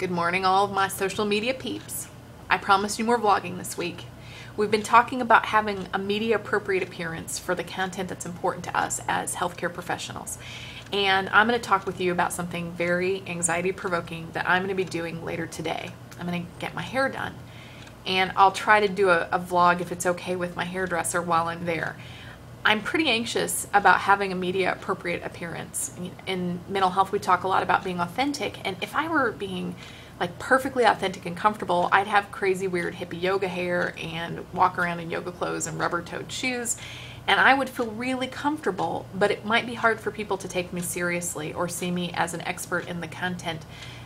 Good morning, all of my social media peeps. I promised you more vlogging this week. We've been talking about having a media appropriate appearance for the content that's important to us as healthcare professionals. And I'm going to talk with you about something very anxiety provoking that I'm going to be doing later today. I'm going to get my hair done. And I'll try to do a vlog if it's okay with my hairdresser while I'm there. I'm pretty anxious about having a media appropriate appearance. In mental health, we talk a lot about being authentic, and if I were being like perfectly authentic and comfortable, I'd have crazy weird hippie yoga hair and walk around in yoga clothes and rubber-toed shoes, and I would feel really comfortable, but it might be hard for people to take me seriously or see me as an expert in the content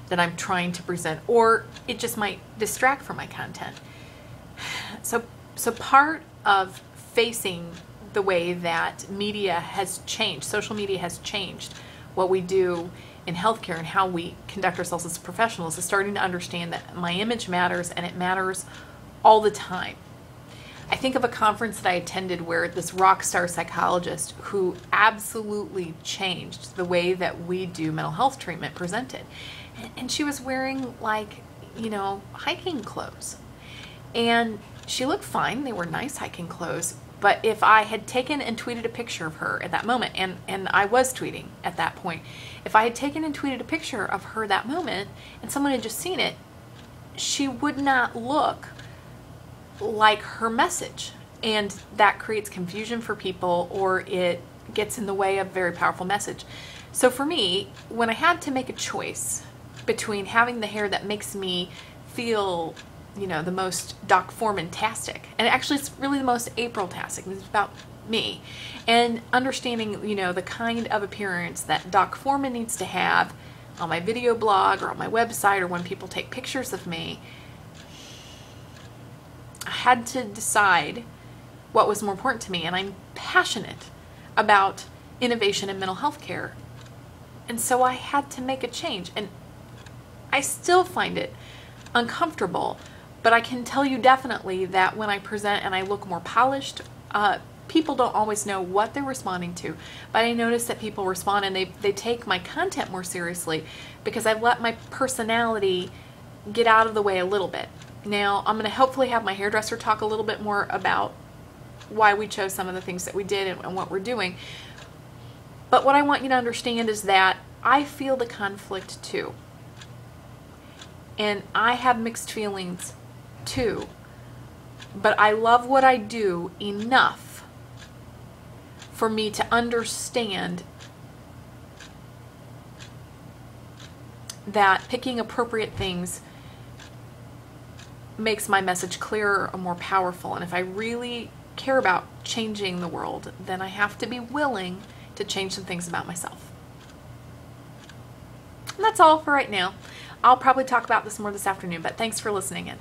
that I'm trying to present, or it just might distract from my content. So part of facing the way that media has changed, social media has changed what we do in healthcare and how we conduct ourselves as professionals, is starting to understand that my image matters, and it matters all the time. I think of a conference that I attended where this rock star psychologist who absolutely changed the way that we do mental health treatment presented. And she was wearing hiking clothes. And she looked fine. They were nice hiking clothes. But if I had taken and tweeted a picture of her at that moment, and I was tweeting at that point, if I had taken and tweeted a picture of her that moment and someone had just seen it, she would not look like her message. And that creates confusion for people, or it gets in the way of a very powerful message. So for me, when I had to make a choice between having the hair that makes me feel the most Doc Foreman-tastic, and actually it's really the most April-tastic, it's about me, and understanding, the kind of appearance that Doc Foreman needs to have on my video blog or on my website or when people take pictures of me, I had to decide what was more important to me, and I'm passionate about innovation in mental health care, and so I had to make a change, and I still find it uncomfortable. But I can tell you definitely that when I present and I look more polished, people don't always know what they're responding to. But I notice that people respond and they take my content more seriously because I've let my personality get out of the way a little bit. Now, I'm going to hopefully have my hairdresser talk a little bit more about why we chose some of the things that we did and what we're doing. But what I want you to understand is that I feel the conflict too. And I have mixed feelings too, but I love what I do enough for me to understand that picking appropriate things makes my message clearer and more powerful. And if I really care about changing the world, then I have to be willing to change some things about myself. And that's all for right now. I'll probably talk about this more this afternoon, but thanks for listening in.